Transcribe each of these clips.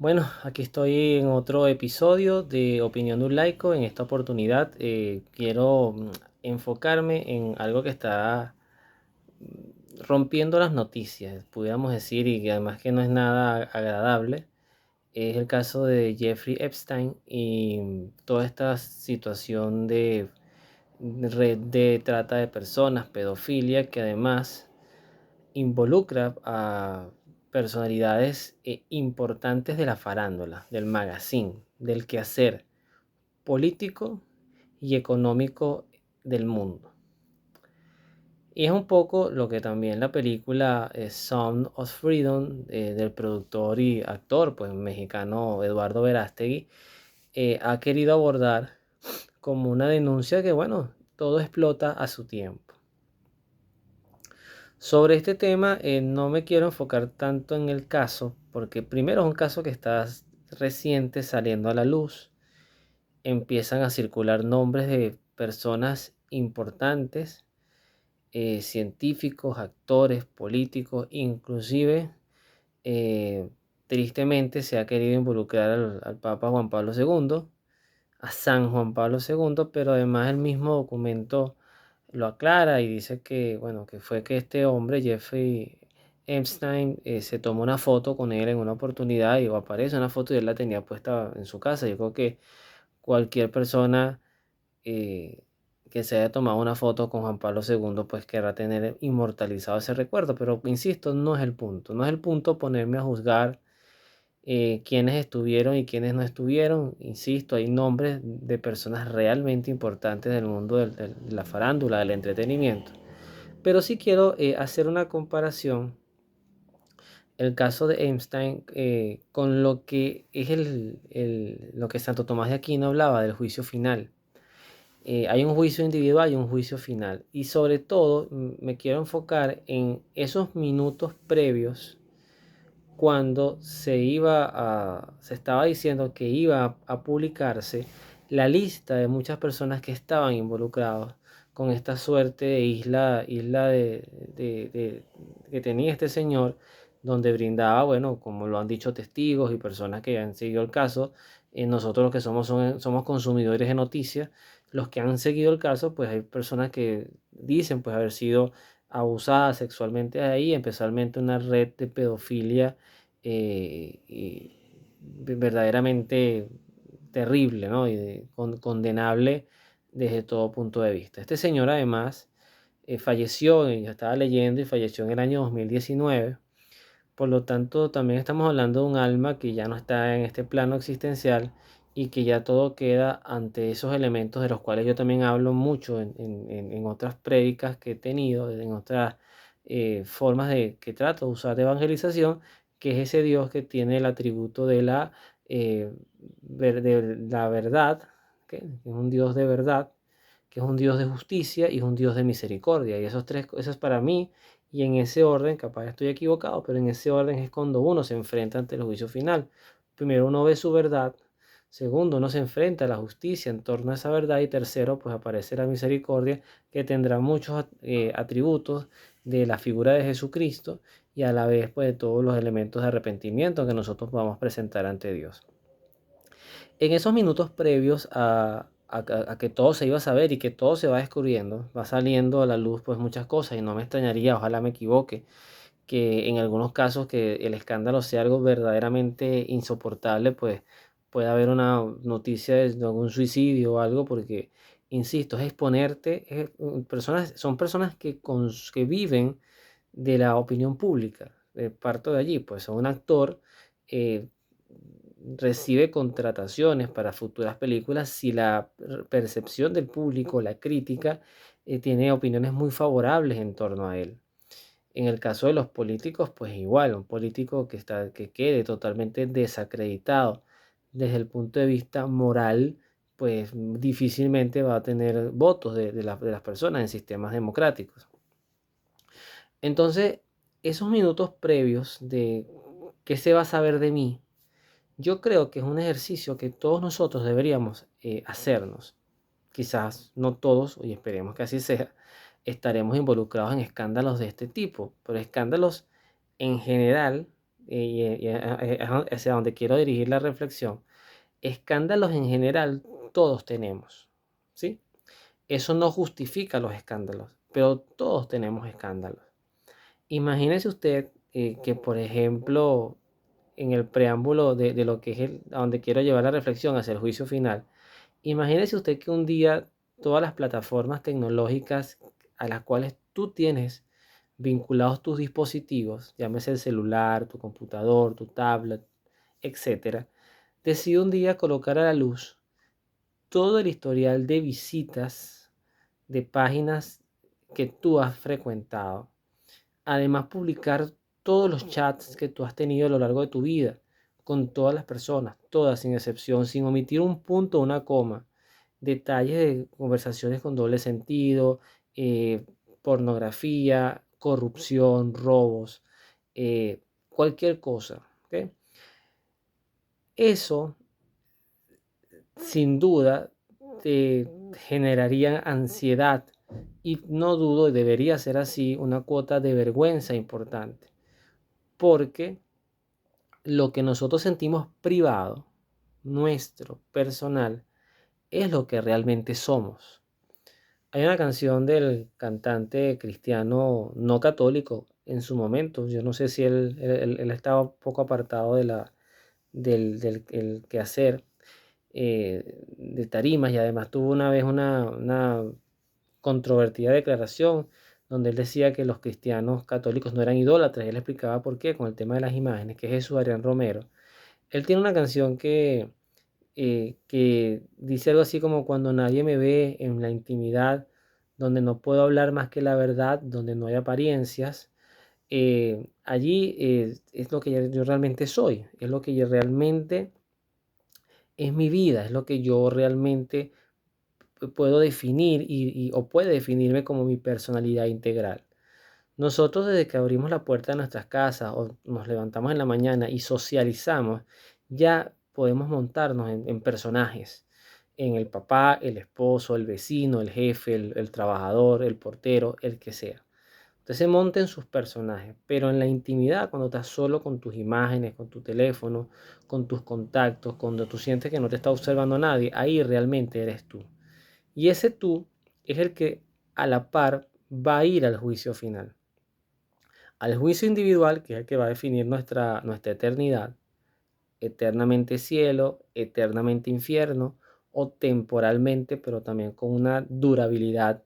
Bueno, aquí estoy en otro episodio de Opinión de un Laico. En esta oportunidad quiero enfocarme en algo que está rompiendo las noticias, pudiéramos decir, y que además que no es nada agradable. Es el caso de Jeffrey Epstein y toda esta situación de red de trata de personas, pedofilia, que además involucra a personalidades importantes de la farándula, del magazine, del quehacer político y económico del mundo. Y es un poco lo que también la película Sound of Freedom del productor y actor pues, mexicano Eduardo Verástegui ha querido abordar como una denuncia que, bueno, todo explota a su tiempo. Sobre este tema no me quiero enfocar tanto en el caso, porque primero es un caso que está reciente saliendo a la luz. Empiezan a circular nombres de personas importantes, científicos, actores, políticos, inclusive eh, tristemente se ha querido involucrar al Papa Juan Pablo II, a San Juan Pablo II, pero además el mismo documento lo aclara y dice que, bueno, que fue que este hombre, Jeffrey Epstein, se tomó una foto con él en una oportunidad y aparece una foto y él la tenía puesta en su casa. Yo creo que cualquier persona eh, que se haya tomado una foto con Juan Pablo II, pues querrá tener inmortalizado ese recuerdo, pero insisto, no es el punto, no es el punto ponerme a juzgar quiénes estuvieron y quiénes no estuvieron. Insisto, hay nombres de personas realmente importantes del mundo de la farándula, del entretenimiento. Pero sí quiero hacer una comparación, el caso de Einstein, con lo que es lo que Santo Tomás de Aquino hablaba del juicio final. Hay un juicio individual y un juicio final. Y sobre todo me quiero enfocar en esos minutos previos cuando se estaba diciendo que iba a publicarse la lista de muchas personas que estaban involucrados con esta suerte de isla que tenía este señor, donde brindaba, bueno, como lo han dicho testigos y personas que han seguido el caso, nosotros los que somos consumidores de noticias, los que han seguido el caso, pues hay personas que dicen pues haber sido abusadas sexualmente ahí, especialmente una red de pedofilia y verdaderamente terrible, ¿no? Condenable desde todo punto de vista. Este señor además falleció, yo estaba leyendo, y falleció en el año 2019. Por lo tanto, también estamos hablando de un alma que ya no está en este plano existencial y que ya todo queda ante esos elementos de los cuales yo también hablo mucho en otras prédicas que he tenido, en otras formas que trato de usar de evangelización, que es ese Dios que tiene el atributo de la verdad, que es un Dios de verdad, que es un Dios de justicia y es un Dios de misericordia. Y esos tres cosas para mí, y en ese orden, capaz estoy equivocado, pero en ese orden es cuando uno se enfrenta ante el juicio final. Primero uno ve su verdad, segundo uno se enfrenta a la justicia en torno a esa verdad y tercero pues aparece la misericordia que tendrá muchos atributos de la figura de Jesucristo y a la vez pues de todos los elementos de arrepentimiento que nosotros podamos presentar ante Dios. En esos minutos previos a que todo se iba a saber y que todo se va descubriendo, va saliendo a la luz pues muchas cosas y no me extrañaría, ojalá me equivoque, que en algunos casos que el escándalo sea algo verdaderamente insoportable, pues puede haber una noticia de algún suicidio o algo, porque, insisto, es exponerte, son personas que viven de la opinión pública. Parto de allí, pues un actor eh, recibe contrataciones para futuras películas si la percepción del público, la crítica, tiene opiniones muy favorables en torno a él. En el caso de los políticos, pues igual, un político que quede totalmente desacreditado desde el punto de vista moral, pues difícilmente va a tener votos de las personas en sistemas democráticos. Entonces, esos minutos previos de qué se va a saber de mí, yo creo que es un ejercicio que todos nosotros deberíamos hacernos. Quizás no todos, y esperemos que así sea, estaremos involucrados en escándalos de este tipo, pero escándalos en general hacia donde quiero dirigir la reflexión, escándalos en general todos tenemos, ¿sí? Eso no justifica los escándalos, pero todos tenemos escándalos. Imagínese usted que, por ejemplo, en el preámbulo de lo que es a donde quiero llevar la reflexión hacia el juicio final, imagínese usted que un día todas las plataformas tecnológicas a las cuales tú tienes vinculados tus dispositivos, llámese el celular, tu computador, tu tablet, etcétera, decide un día colocar a la luz todo el historial de visitas de páginas que tú has frecuentado. Además, publicar todos los chats que tú has tenido a lo largo de tu vida con todas las personas, todas sin excepción, sin omitir un punto o una coma. Detalles de conversaciones con doble sentido, pornografía, corrupción, robos, cualquier cosa. ¿Ok? Eso, sin duda, te generaría ansiedad y no dudo, y debería ser así, una cuota de vergüenza importante, porque lo que nosotros sentimos privado, nuestro, personal, es lo que realmente somos. Hay una canción del cantante cristiano no católico en su momento. Yo no sé si él estaba un poco apartado del el quehacer de tarimas, y además tuvo una vez una controvertida declaración donde él decía que los cristianos católicos no eran idólatras. Él explicaba por qué con el tema de las imágenes, que es Jesús Adrián Romero. Él tiene una canción que dice algo así como: cuando nadie me ve en la intimidad, donde no puedo hablar más que la verdad, donde no hay apariencias, allí es lo que yo realmente soy, es lo que yo realmente es mi vida, es lo que yo realmente puedo definir o puede definirme como mi personalidad integral. Nosotros, desde que abrimos la puerta de nuestras casas o nos levantamos en la mañana y socializamos, ya podemos montarnos en personajes, en el papá, el esposo, el vecino, el jefe, el trabajador, el portero, el que sea. Usted se monta en sus personajes, pero en la intimidad, cuando estás solo con tus imágenes, con tu teléfono, con tus contactos, cuando tú sientes que no te está observando nadie, ahí realmente eres tú. Y ese tú es el que a la par va a ir al juicio final. Al juicio individual, que es el que va a definir nuestra eternidad, eternamente cielo, eternamente infierno, o temporalmente, pero también con una durabilidad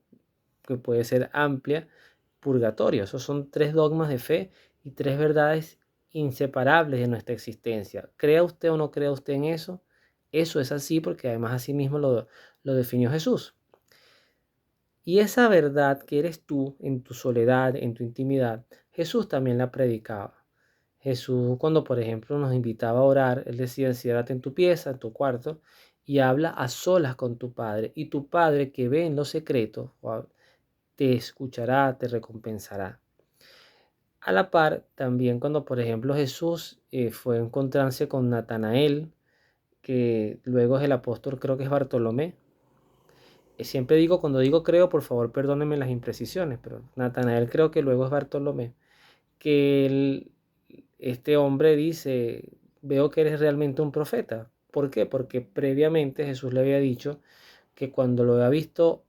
que puede ser amplia, purgatorio. Esos son tres dogmas de fe y tres verdades inseparables de nuestra existencia. Crea usted o no crea usted en eso, eso es así, porque además así mismo lo definió Jesús. Y esa verdad que eres tú en tu soledad, en tu intimidad, Jesús también la predicaba. Jesús, cuando por ejemplo nos invitaba a orar, él decía: enciérrate en tu pieza, en tu cuarto, y habla a solas con tu Padre. Y tu Padre, que ve en lo secreto, te escuchará, te recompensará. A la par, también cuando por ejemplo Jesús fue a encontrarse con Natanael, que luego es el apóstol, creo que es Bartolomé. Siempre digo, cuando digo creo, por favor perdónenme las imprecisiones, pero Natanael creo que luego es Bartolomé, que este hombre dice: veo que eres realmente un profeta. ¿Por qué? Porque previamente Jesús le había dicho que cuando lo había visto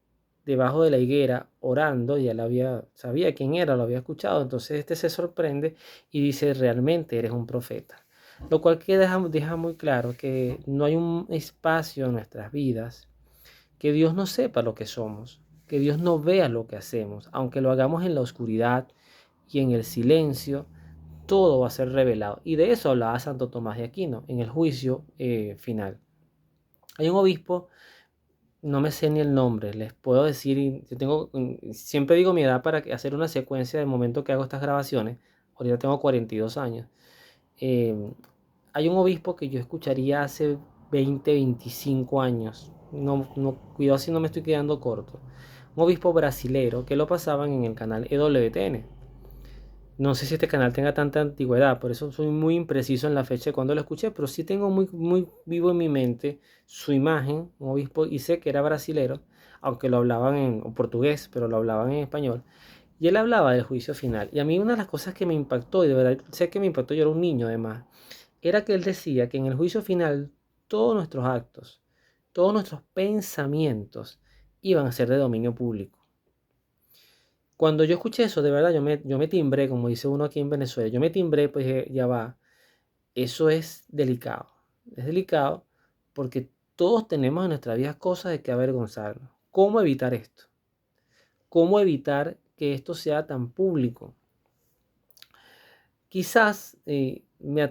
debajo de la higuera orando, ya sabía quién era, lo había escuchado. Entonces este se sorprende y dice: realmente eres un profeta. Lo cual deja muy claro que no hay un espacio en nuestras vidas que Dios no sepa lo que somos, que Dios no vea lo que hacemos, aunque lo hagamos en la oscuridad y en el silencio, todo va a ser revelado. Y de eso hablaba Santo Tomás de Aquino en el juicio final. Hay un obispo, no me sé ni el nombre, les puedo decir, siempre digo mi edad para hacer una secuencia del momento que hago estas grabaciones. Ahorita tengo 42 años. Eh, Hay un obispo que yo escucharía hace 20, 25 años. Cuidado si no me estoy quedando corto. Un obispo brasilero que lo pasaban en el canal EWTN. No sé si este canal tenga tanta antigüedad, por eso soy muy impreciso en la fecha de cuando lo escuché, pero sí tengo muy, muy vivo en mi mente su imagen, un obispo, y sé que era brasilero, aunque lo hablaban en portugués, pero lo hablaban en español, Y él hablaba del juicio final. Y a mí una de las cosas que me impactó, y de verdad sé que me impactó, yo era un niño además, era que él decía que en el juicio final todos nuestros actos, todos nuestros pensamientos iban a ser de dominio público. Cuando yo escuché eso, de verdad, yo me timbré, como dice uno aquí en Venezuela, yo me timbré, pues dije, ya va, eso es delicado. Es delicado porque todos tenemos en nuestra vida cosas de que avergonzarnos. ¿Cómo evitar esto? ¿Cómo evitar que esto sea tan público? Quizás me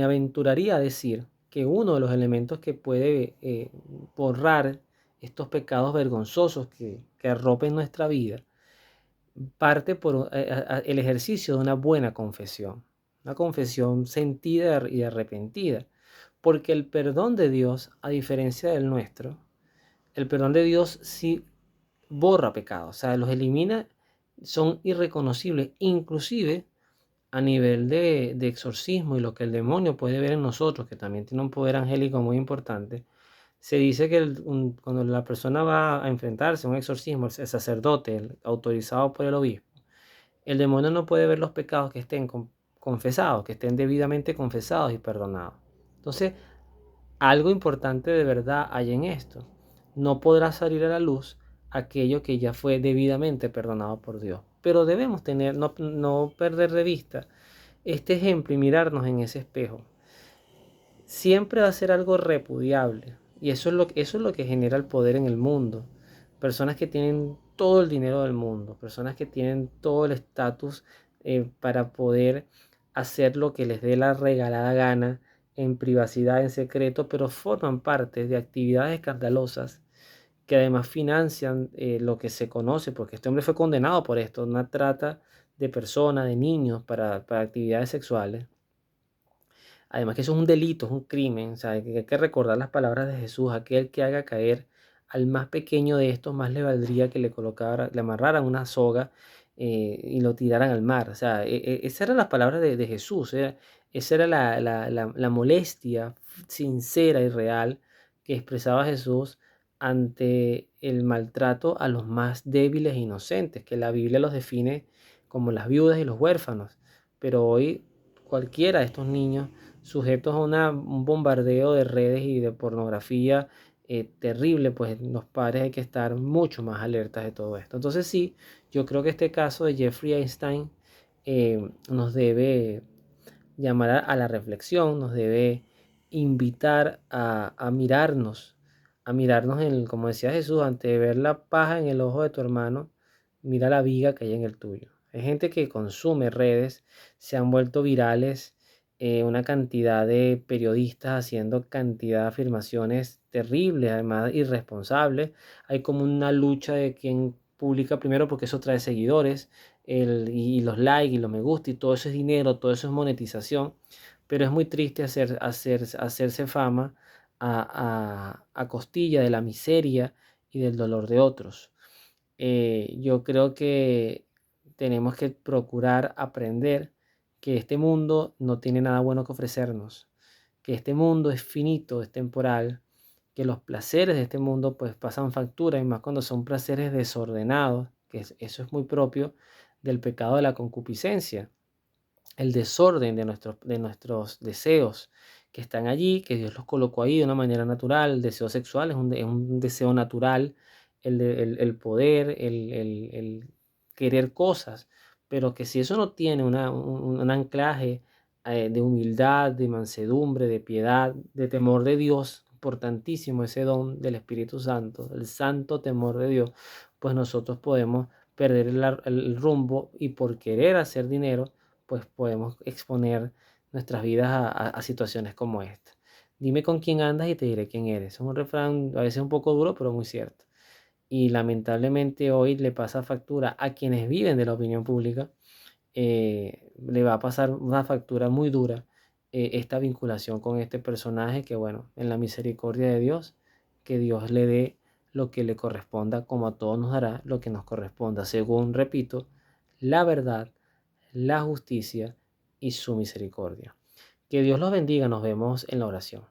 aventuraría a decir que uno de los elementos que puede borrar estos pecados vergonzosos que arropen nuestra vida parte por el ejercicio de una confesión sentida y arrepentida, porque el perdón de Dios, a diferencia del nuestro, el perdón de Dios sí borra pecados, o sea, los elimina, son irreconocibles, inclusive a nivel de exorcismo y lo que el demonio puede ver en nosotros, que también tiene un poder angélico muy importante. Se dice que cuando la persona va a enfrentarse a un exorcismo, el sacerdote, autorizado por el obispo, el demonio no puede ver los pecados que estén confesados, que estén debidamente confesados y perdonados. Entonces, algo importante de verdad hay en esto. No podrá salir a la luz aquello que ya fue debidamente perdonado por Dios. Pero debemos no perder de vista este ejemplo y mirarnos en ese espejo. Siempre va a ser algo repudiable. Y eso es lo que genera el poder en el mundo. Personas que tienen todo el dinero del mundo, personas que tienen todo el estatus para poder hacer lo que les dé la regalada gana en privacidad, en secreto, pero forman parte de actividades escandalosas que además financian lo que se conoce, porque este hombre fue condenado por esto, una trata de personas, de niños para actividades sexuales. Además que eso es un delito, es un crimen, o sea, hay que recordar las palabras de Jesús: aquel que haga caer al más pequeño de estos, más le valdría que le amarraran una soga y lo tiraran al mar. O sea, esas eran las palabras de Jesús, esa era la molestia sincera y real que expresaba Jesús ante el maltrato a los más débiles e inocentes, que la Biblia los define como las viudas y los huérfanos. Pero hoy cualquiera de estos niños sujetos a un bombardeo de redes y de pornografía terrible, pues los padres hay que estar mucho más alertas de todo esto. Entonces sí, yo creo que este caso de Jeffrey Einstein nos debe llamar a la reflexión, nos debe invitar a mirarnos como decía Jesús, antes de ver la paja en el ojo de tu hermano, mira la viga que hay en el tuyo. Hay gente que consume redes, se han vuelto virales, una cantidad de periodistas haciendo cantidad de afirmaciones terribles, además irresponsables. Hay como una lucha de quien publica primero porque eso trae seguidores y los likes y los me gusta y todo eso es dinero, todo eso es monetización, pero es muy triste hacerse fama a costilla de la miseria y del dolor de otros. Yo creo que tenemos que procurar aprender que este mundo no tiene nada bueno que ofrecernos, que este mundo es finito, es temporal, que los placeres de este mundo pues pasan factura y más cuando son placeres desordenados, eso es muy propio del pecado de la concupiscencia, el desorden de nuestros deseos que están allí, que Dios los colocó ahí de una manera natural. El deseo sexual es un deseo natural, el poder, el querer cosas, pero que si eso no tiene un anclaje de humildad, de mansedumbre, de piedad, de temor de Dios, importantísimo ese don del Espíritu Santo, el santo temor de Dios, pues nosotros podemos perder el rumbo y por querer hacer dinero, pues podemos exponer nuestras vidas a situaciones como esta. Dime con quién andas y te diré quién eres. Es un refrán a veces un poco duro, pero muy cierto. Y lamentablemente hoy le pasa factura a quienes viven de la opinión pública, le va a pasar una factura muy dura esta vinculación con este personaje que, bueno, en la misericordia de Dios, que Dios le dé lo que le corresponda, como a todos nos dará lo que nos corresponda, según, repito, la verdad, la justicia y su misericordia. Que Dios los bendiga, nos vemos en la oración.